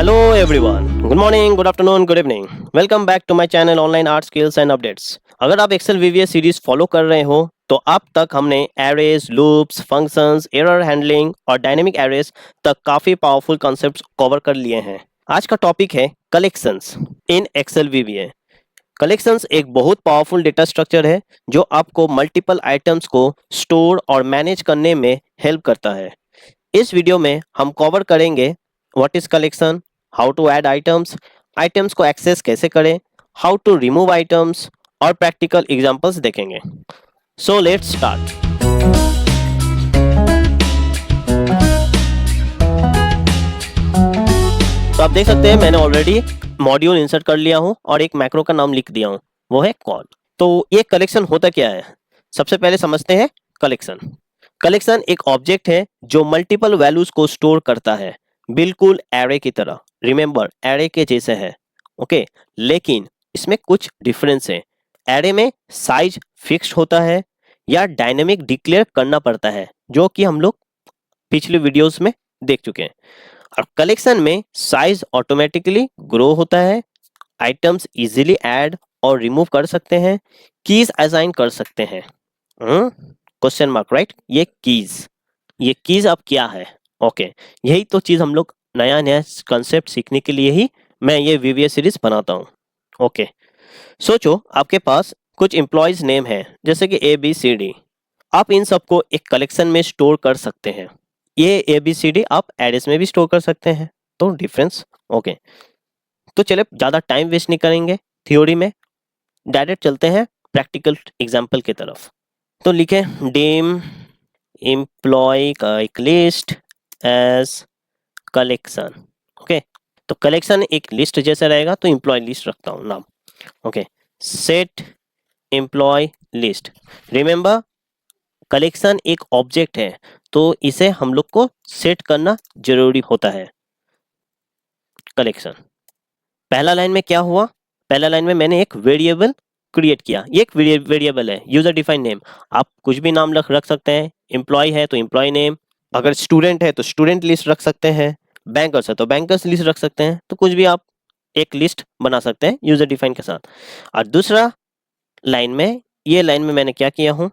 Hello everyone. Good morning, good afternoon, good evening. Welcome back to my channel Online Art Skills and Updates. अगर आप Excel VBA series follow कर रहे हो तो अब तक हमने arrays, loops, functions, error handling और डायनेमिक एरेज तक काफी पावरफुल कॉन्सेप्ट्स कवर कर लिए हैं। आज का टॉपिक है कलेक्शंस इन Excel VBA। कलेक्शंस एक बहुत पावरफुल डेटा स्ट्रक्चर है जो आपको मल्टीपल आइटम्स को स्टोर और मैनेज करने में हेल्प करता है। इस वीडियो में हम कवर करेंगे what is collection, how to add items, items को एक्सेस कैसे करें, हाउ टू रिमूव आइटम्स और प्रैक्टिकल एग्जांपल्स देखेंगे। So let's start. तो आप देख सकते हैं मैंने ऑलरेडी मॉड्यूल इंसर्ट कर लिया हूं और एक मैक्रो का नाम लिख दिया हूं, वो है कॉल। तो ये कलेक्शन होता क्या है, सबसे पहले समझते हैं कलेक्शन। कलेक्शन एक ऑब्जेक्ट है जो मल्टीपल वैल्यूज को स्टोर करता है, बिल्कुल एरे की तरह। रिमेंबर, एरे के जैसे है, ओके। लेकिन इसमें कुछ डिफरेंस है। एरे में साइज फिक्स्ड होता है या डायनेमिक डिक्लेयर करना पड़ता है, जो कि हम लोग पिछले वीडियोस में देख चुके हैं। और कलेक्शन में साइज ऑटोमेटिकली ग्रो होता है, आइटम्स इजीली ऐड और रिमूव कर सकते हैं, कीज असाइन कर सकते हैं। Question mark, right. ये कीज अब क्या है, ओके। यही तो चीज हम लोग नया नया कंसेप्ट सीखने के लिए ही मैं ये वीवीए सीरीज बनाता हूँ, ओके। सोचो आपके पास कुछ एम्प्लॉयज नेम है, जैसे कि ABCD। आप इन सबको एक कलेक्शन में स्टोर कर सकते हैं। ये ABCD आप एरेस में भी स्टोर कर सकते हैं, तो डिफरेंस, ओके। तो चले ज्यादा टाइम वेस्ट नहीं करेंगे थ्योरी में, डायरेक्ट चलते हैं प्रैक्टिकल एग्जांपल की तरफ। तो लिखे डेम एम्प्लॉय का एक लिस्ट एज कलेक्शन, ओके। तो कलेक्शन एक लिस्ट जैसा रहेगा, तो एम्प्लॉय लिस्ट रखता हूं नाम, okay. Set employ list. Remember, collection एक ऑब्जेक्ट है, तो इसे हम लोग को सेट करना जरूरी होता है। कलेक्शन पहला लाइन में क्या हुआ, पहला लाइन में मैंने एक वेरिएबल क्रिएट किया। ये एक वेरिएबल है, यूजर डिफाइंड नेम। आप कुछ भी नाम रख सकते हैं। एम्प्लॉय है तो एम्प्लॉय नेम, अगर स्टूडेंट है तो स्टूडेंट लिस्ट रख सकते हैं, बैंकर्स है तो बैंकर्स लिस्ट रख सकते हैं। तो कुछ भी आप एक लिस्ट बना सकते हैं यूजर डिफाइन के साथ। और दूसरा लाइन में, ये लाइन में मैंने क्या किया हूं,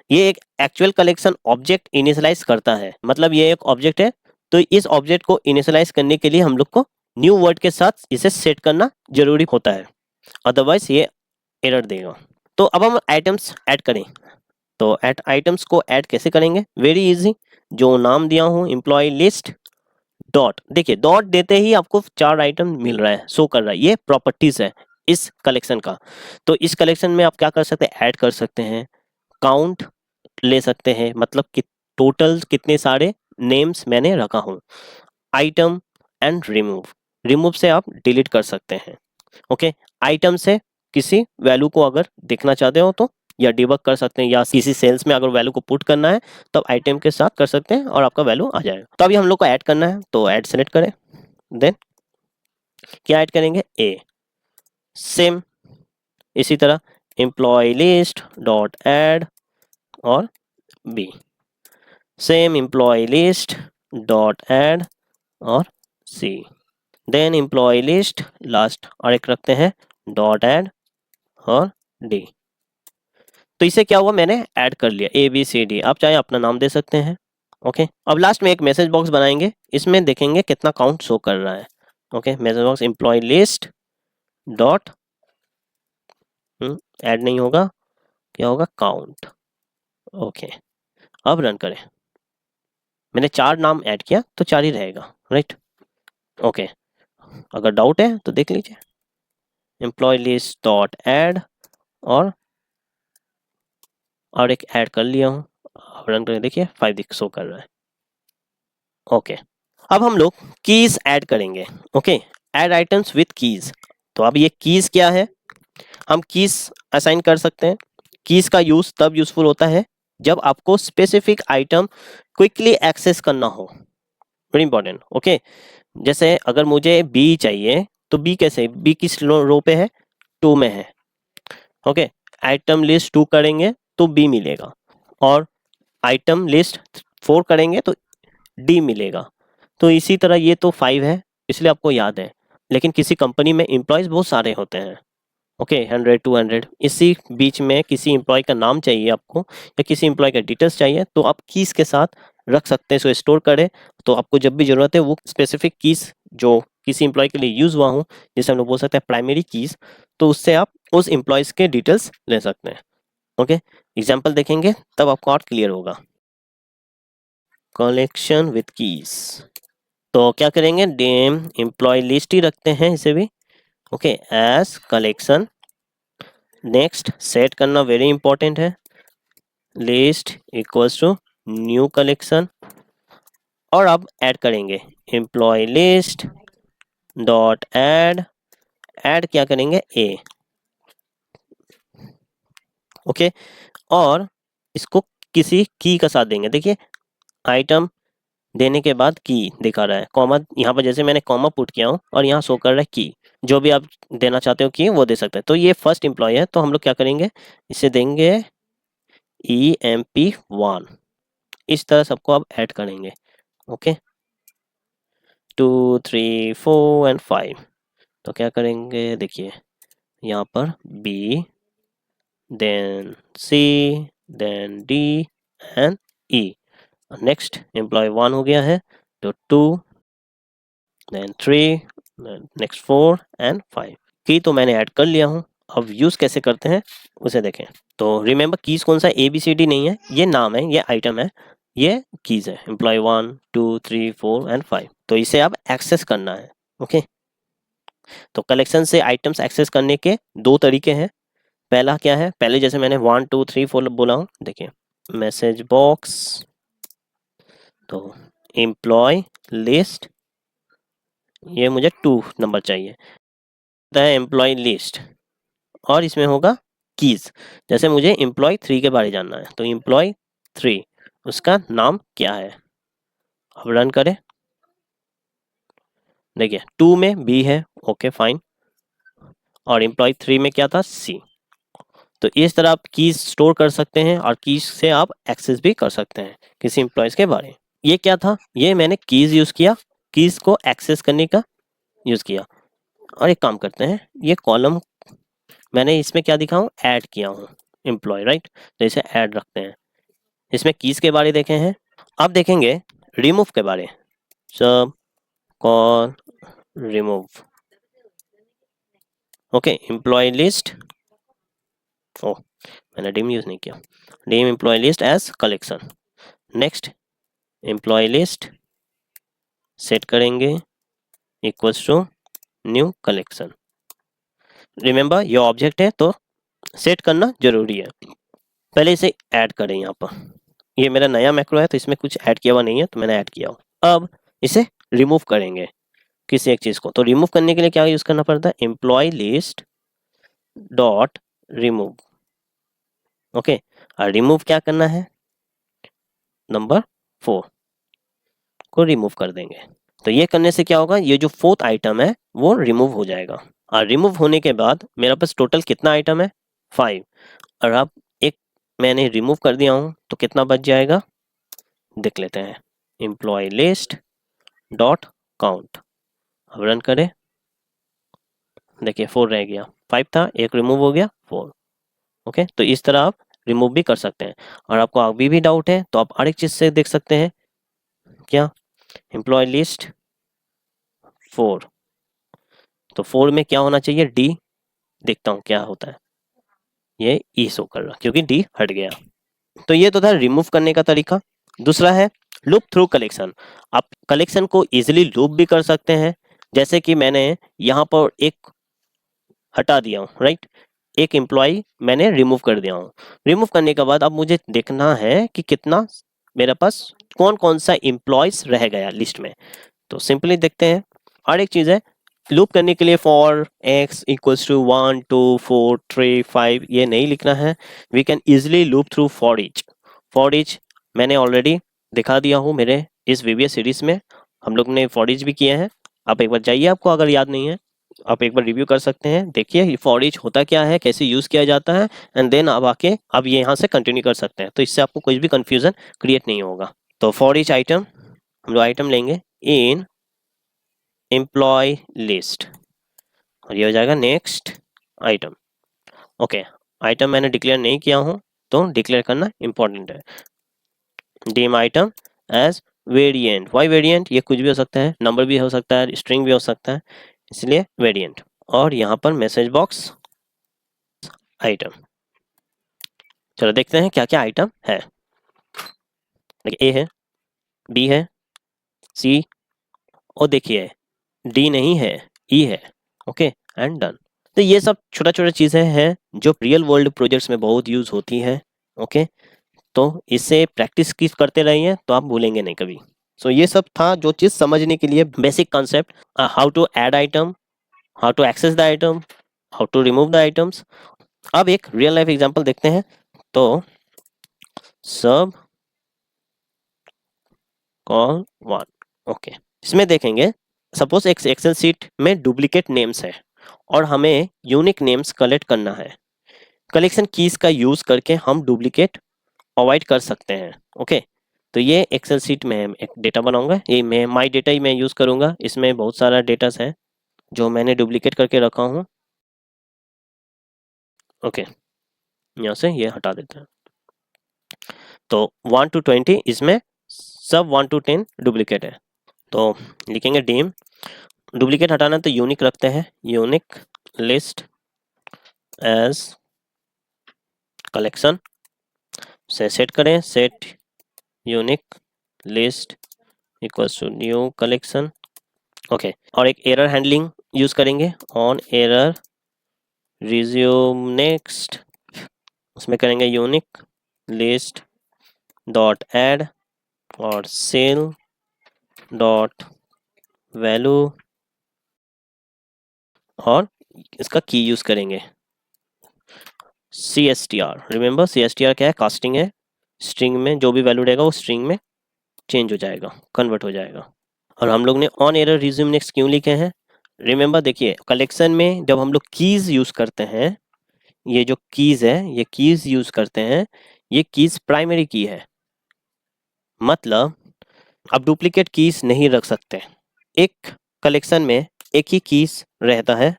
ये एक एक्चुअल कलेक्शन ऑब्जेक्ट इनिशियलाइज करता है। मतलब ये एक ऑब्जेक्ट है, तो इस ऑब्जेक्ट को इनिशियलाइज करने के लिए हम लोग को न्यू वर्ड के साथ इसे सेट करना जरूरी होता है, अदरवाइज ये एरर देगा। तो अब हम आइटम्स ऐड करें। तो आइटम्स को ऐड कैसे करेंगे, वेरी इजी। जो नाम दिया हूं एम्प्लॉय लिस्ट डॉट, देखिए डॉट देते ही आपको 4 आइटम मिल रहा है, शो कर रहा है। ये प्रॉपर्टीज है इस कलेक्शन का। तो इस कलेक्शन में आप क्या कर सकते हैं, ऐड कर सकते हैं, काउंट ले सकते हैं, मतलब कि टोटल कितने सारे नेम्स मैंने रखा हूं, आइटम एंड रिमूव। रिमूव से आप डिलीट कर सकते हैं, ओके। आइटम से किसी वैल्यू को अगर देखना चाहते हो तो, या डिबग कर सकते हैं, या किसी सेल्स में अगर वैल्यू को पुट करना है तो आप आइटम के साथ कर सकते हैं और आपका वैल्यू आ जाएगा। तो अभी हम लोग को ऐड करना है, तो ऐड सेलेक्ट करें। देन क्या ऐड करेंगे, ए। सेम इसी तरह एम्प्लॉय लिस्ट डॉट ऐड और B. Same employ list dot add और C. Then employ list last और एक रखते हैं डॉट ऐड और डी। तो इसे क्या हुआ, मैंने ऐड कर लिया ABCD। आप चाहे अपना नाम दे सकते हैं, ओके। अब लास्ट में एक मैसेज बॉक्स बनाएंगे, इसमें देखेंगे कितना काउंट शो कर रहा है, okay. Message box employ list dot add नहीं होगा, क्या होगा, काउंट, ओके। अब रन करें। मैंने 4 नाम ऐड किया तो 4 ही रहेगा, राइट, ओके। अगर डाउट है तो देख लीजिए, एम्प्लॉय लिस्ट डॉट ऐड और एक ऐड कर लिया हूँ। अब रन करके देखिए 5 दिख शो कर रहा है, ओके। अब हम लोग कीज ऐड करेंगे, okay. Add items with keys. तो अब ये कीज क्या है, हम कीज असाइन कर सकते हैं। कीज का यूज तब यूजफुल होता है जब आपको स्पेसिफिक आइटम क्विकली एक्सेस करना हो, वेरी इंपॉर्टेंट, ओके। जैसे अगर मुझे बी चाहिए तो बी कैसे, बी किस रो पे है, 2 में है, ओके। आइटम लिस्ट 2 करेंगे तो बी मिलेगा, और आइटम लिस्ट 4 करेंगे तो डी मिलेगा। तो इसी तरह ये तो 5 है, इसलिए आपको याद है। लेकिन किसी कंपनी में एम्प्लॉयज बहुत सारे होते हैं, ओके 100 200, इसी बीच में किसी एम्प्लॉय का नाम चाहिए आपको या किसी एम्प्लॉय का डिटेल्स चाहिए तो आप कीज के साथ रख सकते हैं, इसको स्टोर करें। तो आपको जब भी जरूरत है वो स्पेसिफिक कीज जो किसी एम्प्लॉय के लिए यूज हुआ हूँ, जिसे हम लोग बोल सकते हैं प्राइमरी कीज, तो उससे आप उस एम्प्लॉयज के डिटेल्स ले सकते हैं। ओके, एग्जाम्पल देखेंगे तब आपको और क्लियर होगा। कलेक्शन विथ कीज, तो क्या करेंगे, डेम एम्प्लॉय लिस्ट ही रखते हैं इसे भी, okay as collection. Next set करना वेरी इंपॉर्टेंट है, list equals to new collection, और अब ऐड करेंगे employ list dot add, add क्या करेंगे ए, ओके, और इसको किसी की का साथ देंगे। देखिए आइटम देने के बाद की दिखा रहा है, कॉमा यहाँ पर जैसे मैंने कॉमा पुट किया हूँ और यहाँ शो कर रहा है की, जो भी आप देना चाहते हो की वो दे सकते हैं। तो ये फर्स्ट एम्प्लॉय है, तो हम लोग क्या करेंगे, इसे देंगे EMP1, इस तरह सबको आप ऐड करेंगे, ओके 2 3 4 एंड 5। तो क्या करेंगे, देखिए यहाँ पर B, then C, then D and E। Next employ 1 हो गया है, तो 2, देन 3, नेक्स्ट 4 एंड 5। की तो मैंने ऐड कर लिया हूँ, अब यूज कैसे करते हैं उसे देखें। तो रिमेंबर कीज कौन सा, ABCD नहीं है, ये नाम है, ये आइटम है, ये कीज है, एम्प्लॉय 1 2 3 4 एंड 5। तो इसे आप एक्सेस करना है, ओके। तो कलेक्शन से आइटम्स एक्सेस करने के दो तरीके हैं। पहला क्या है, पहले जैसे मैंने 1 2 3 4 बोला हूँ, देखिए मैसेज बॉक्स, तो एम्प्लॉय लिस्ट, ये मुझे 2 नंबर चाहिए, एम्प्लॉय लिस्ट, और इसमें होगा कीज। जैसे मुझे एम्प्लॉय 3 के बारे में जानना है, तो एम्प्लॉय 3 उसका नाम क्या है। अब रन करें, देखिए 2 में B है, ओके फाइन, और एम्प्लॉय 3 में क्या था, C। तो इस तरह आप कीज स्टोर कर सकते हैं और कीज से आप एक्सेस भी कर सकते हैं किसी एम्प्लॉयज के बारे में। ये क्या था, ये मैंने कीज यूज किया, कीज को एक्सेस करने का यूज किया। और एक काम करते हैं, ये कॉलम मैंने इसमें क्या दिखा हूँ, ऐड किया हूँ एम्प्लॉय, राइट, तो इसे ऐड रखते हैं। इसमें कीज के बारे देखे हैं, अब देखेंगे रिमूव के बारे। सब call remove, okay employ list, ओ मैंने डिम यूज नहीं किया, dim employ list as collection. Next employ list set करेंगे equals to new collection. Remember ये ऑब्जेक्ट है तो सेट करना जरूरी है। पहले इसे ऐड करें, यहाँ पर ये मेरा नया मैक्रो है तो इसमें कुछ ऐड किया हुआ नहीं है, तो मैंने ऐड किया हुआ। अब इसे रिमूव करेंगे किसी एक चीज को, तो रिमूव करने के लिए क्या यूज करना पड़ता है, employ list dot remove, okay. और रिमूव क्या करना है, नंबर 4 को रिमूव कर देंगे। तो ये करने से क्या होगा, ये जो 4th आइटम है वो रिमूव हो जाएगा। और रिमूव होने के बाद मेरे पास टोटल कितना आइटम है, 5, और अब एक मैंने रिमूव कर दिया हूं तो कितना बच जाएगा, देख लेते हैं, एम्प्लॉय लिस्ट डॉट काउंट। अब रन करें, देखिए 4 रह गया, 5 था, एक रिमूव हो गया 4, ओके। तो इस तरह आप रिमूव भी कर सकते हैं। और आपको अभी भी डाउट है तो आप आरेक चीज से देख सकते हैं, क्या, एम्प्लॉय लिस्ट 4, तो 4 में क्या होना चाहिए, D, देखता हूँ क्या होता है, ये E शो कर रहा क्योंकि D हट गया। तो ये तो था रिमूव करने का तरीका। दूसरा है लूप थ्रू कलेक्शन। आप कलेक्शन को इजिली लूप भी कर सकते हैं, जैसे कि मैंने यहाँ पर एक हटा दिया हूँ, राइट, एक एम्प्लॉय मैंने रिमूव कर दिया हूँ। रिमूव करने के बाद अब मुझे देखना है कि कितना मेरे पास कौन कौन सा एम्प्लॉयज रह गया लिस्ट में। तो सिंपली देखते हैं। और एक चीज है, लूप करने के लिए फॉर x इक्वल्स टू 1 2 4 3 5 ये नहीं लिखना है। We can easily loop through for each. For each मैंने ऑलरेडी दिखा दिया हूँ मेरे इस VBA सीरीज में, हम लोग ने फॉर ईच भी किया है। आप एक बार जाइए, आपको अगर याद नहीं है आप एक बार रिव्यू कर सकते हैं, देखिए फॉर ईच होता क्या है, कैसे यूज किया जाता है, एंड देन आप आके अब ये यहाँ से कंटिन्यू कर सकते हैं। तो इससे आपको कुछ भी कंफ्यूजन क्रिएट नहीं होगा। तो फॉर ईच आइटम, हम लोग आइटम लेंगे इन एम्प्लॉय लिस्ट, और ये हो जाएगा नेक्स्ट आइटम। ओके, आइटम मैंने डिक्लेयर नहीं किया हूँ तो डिक्लेयर करना इंपॉर्टेंट है। Dim item as variant, Y variant, ये कुछ भी हो सकता है, नंबर भी हो सकता है, स्ट्रिंग भी हो सकता है, इसलिए वेरिएंट। और यहाँ पर मैसेज बॉक्स आइटम। चलो देखते हैं क्या क्या आइटम है। देखिए ए है, बी है, सी, और देखिए डी नहीं है, ई है। Okay and done. तो ये सब छोटा छोटा चीजें हैं जो रियल वर्ल्ड प्रोजेक्ट्स में बहुत यूज होती है। ओके, तो इससे प्रैक्टिस की करते रहिए तो आप भूलेंगे नहीं कभी। सो ये सब था जो चीज समझने के लिए basic concept, how to add item, how to access the item, how to remove the items. अब एक रियल लाइफ एग्जांपल देखते हैं। तो सब कॉल वन। ओके, इसमें देखेंगे सपोज एक एक्सेल शीट में डुप्लीकेट नेम्स है और हमें यूनिक नेम्स कलेक्ट करना है। कलेक्शन कीज का यूज करके हम डुप्लीकेट अवॉइड कर सकते हैं। ओके, तो ये एक्सेल शीट में एक डेटा बनाऊंगा, ये मैं माई डेटा ही मैं यूज करूंगा। इसमें बहुत सारा डेटा है जो मैंने डुप्लीकेट करके रखा हूँ। ओके, यहाँ से ये हटा देते हैं। तो 1 to 20 इसमें सब 1 to 10 डुप्लीकेट है। तो लिखेंगे डीम, डुप्लीकेट हटाना तो यूनिक रखते हैं, यूनिक लिस्ट एज कलेक्शन से सेट करें, set unique list equals to new collection. Okay, और एक एरर हैंडलिंग यूज करेंगे, ऑन एरर रिज्यूम नेक्स्ट, उसमें करेंगे यूनिक लिस्ट डॉट एड और सेल डॉट वैल्यू, और इसका की यूज करेंगे CSTR। रिमेंबर CSTR क्या है, कास्टिंग है, स्ट्रिंग में जो भी वैल्यू रहेगा वो स्ट्रिंग में चेंज हो जाएगा, कन्वर्ट हो जाएगा। और हम लोग ने ऑन एरर रिज्यूम नेक्स्ट क्यों लिखे हैं, रिमेंबर देखिए कलेक्शन में जब हम लोग कीज यूज करते हैं, ये जो कीज है ये कीज यूज करते हैं, ये कीज प्राइमरी की है, मतलब आप डुप्लीकेट कीज नहीं रख सकते। एक कलेक्शन में एक ही कीज रहता है,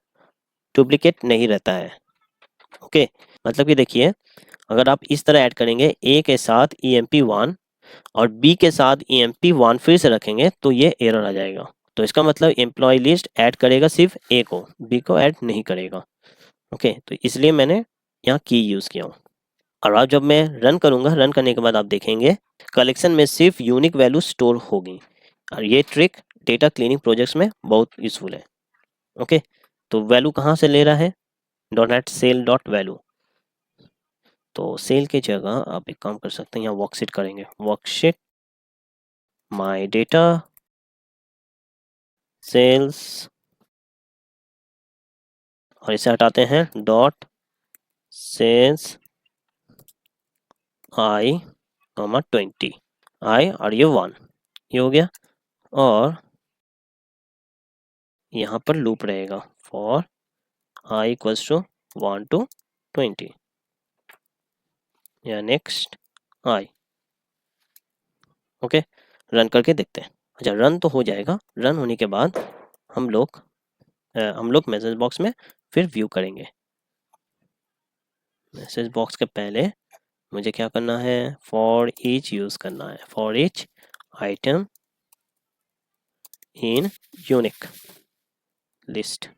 डुप्लीकेट नहीं रहता है। ओके, मतलब कि देखिए अगर आप इस तरह ऐड करेंगे ए के साथ EMP1 और बी के साथ EMP1 फिर से रखेंगे तो ये एरर आ जाएगा। तो इसका मतलब एम्प्लॉय लिस्ट ऐड करेगा सिर्फ ए को, बी को ऐड नहीं करेगा। ओके, तो इसलिए मैंने यहाँ की यूज किया हूँ। और अब जब मैं रन करूंगा, रन करने के बाद आप देखेंगे कलेक्शन में सिर्फ यूनिक वैल्यू स्टोर होगी, और ये ट्रिक डेटा क्लीनिंग प्रोजेक्ट्स में बहुत यूजफुल है। ओके, तो वैल्यू कहाँ से ले रहा है, dot net cell dot value. तो सेल की जगह आप एक काम कर सकते हैं, यहाँ वर्कशीट करेंगे, वर्कशीट माई डेटा सेल्स, और इसे हटाते हैं डॉट सेल्स आई 20, आई और ये 1, ये हो गया। और यहाँ पर लूप रहेगा for I equals to 1 to 20 या नेक्स्ट आई। ओके, रन करके देखते हैं। अच्छा, रन तो हो जाएगा, रन होने के बाद हम लोग मैसेज बॉक्स में फिर व्यू करेंगे। मैसेज बॉक्स के पहले मुझे क्या करना है, फॉर ईच यूज करना है, for each item in unique list,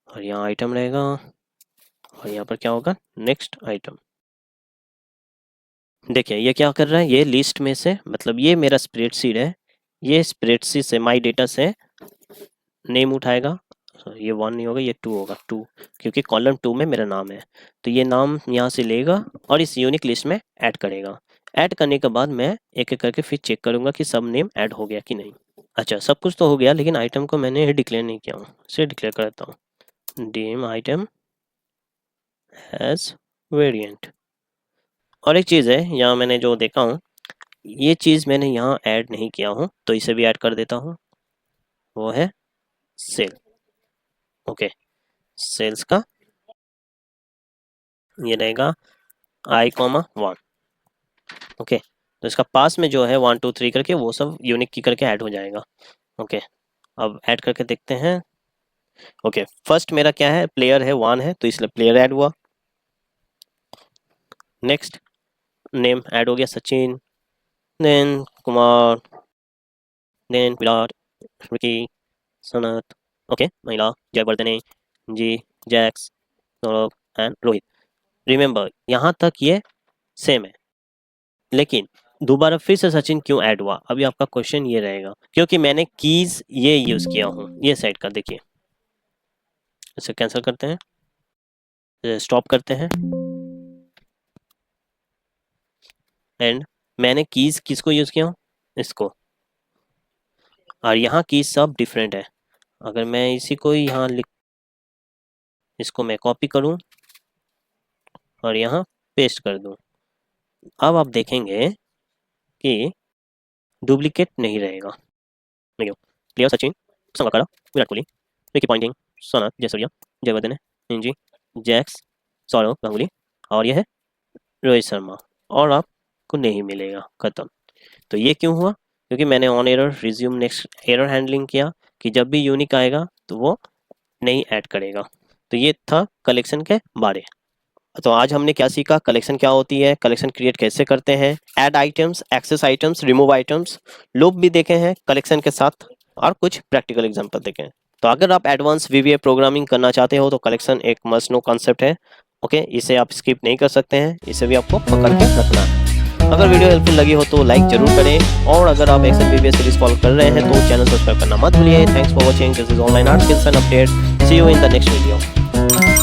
और यहाँ आइटम रहेगा और यहाँ पर क्या होगा, नेक्स्ट आइटम। देखिए ये क्या कर रहा है, ये लिस्ट में से, मतलब ये मेरा स्प्रेडशीट है, ये स्प्रेडशीट से माई डेटा से नेम उठाएगा, ये 1 नहीं होगा, ये 2 होगा, 2, क्योंकि कॉलम 2 में मेरा नाम है। तो ये नाम यहाँ से लेगा और इस यूनिक लिस्ट में ऐड करेगा। ऐड करने के बाद मैं एक एक करके फिर चेक करूंगा कि सब नेम ऐड हो गया कि नहीं। अच्छा, सब कुछ तो हो गया, लेकिन आइटम को मैंने डिक्लेयर नहीं किया हूँ, इसे डिक्लेयर कर देता हूँ, डीम आइटम हैज वेरिएंट। और एक चीज़ है यहाँ मैंने जो देखा हूँ, ये चीज़ मैंने यहाँ ऐड नहीं किया हूँ, तो इसे भी ऐड कर देता हूँ, वो है सेल। ओके, सेल्स का ये रहेगा I, 1। ओके, तो इसका पास में जो है 1 2 3 करके वो सब यूनिक की करके ऐड हो जाएगा। ओके, अब ऐड करके देखते हैं। ओके, फर्स्ट मेरा क्या है, प्लेयर है 1 है, तो इसलिए प्लेयर ऐड हुआ। नेक्स्ट नेम ऐड हो गया Sachin, then Kumar, then Virat, Vicky, Sanath, okay, Mahela Jayawardene, जी, Jacques, Saurabh and Rohit. Remember यहाँ तक ये सेम है, लेकिन दोबारा फिर से सचिन क्यों ऐड हुआ? अभी आपका क्वेश्चन ये रहेगा, क्योंकि मैंने कीज ये यूज किया हूँ, ये साइड का देखिए। इसे कैंसिल करते हैं, स्टॉप करते हैं, एंड मैंने कीज किसको यूज किया हूँ, इसको, और यहाँ कीज सब डिफरेंट है। अगर मैं इसी को यहाँ लिख, इसको मैं कॉपी करूँ और यहाँ पेस्ट कर दूँ, अब आप देखेंगे कि डुप्लीकेट नहीं रहेगा। देखिए, player Sachin, Sangakkara, Virat Kohli, Vicky Ponting, Sanath, Jayasuriya, Jayawardene, Inzi, Jacques, Saurav Ganguly, और यह है रोहित शर्मा, और आपको नहीं मिलेगा, खत्म। तो ये क्यों हुआ? क्योंकि मैंने on error resume next error handling किया कि जब भी यूनिक आएगा तो वो नहीं ऐड करेगा। तो ये था कलेक्शन के बारे। तो आज हमने क्या सीखा, कलेक्शन क्या होती है, कलेक्शन क्रिएट कैसे करते हैं, add items, access items, remove items, loop भी देखे हैं कलेक्शन के साथ, और कुछ प्रैक्टिकल एग्जांपल देखे हैं। तो अगर आप एडवांस VBA प्रोग्रामिंग करना चाहते हो तो कलेक्शन एक मस्ट नो कॉन्सेप्ट है। ओके, इसे आप स्किप नहीं कर सकते हैं, इसे भी आपको पकड़ के रखना है। अगर वीडियो हेल्पफुल लगी हो तो लाइक जरूर करें, और अगर आप एक्सेल VBA सीरीज फॉलो कर रहे हैं तो चैनल सब्सक्राइब करना मत भूलिए। Thanks for watching, this is online art skills and update, see you in the next video.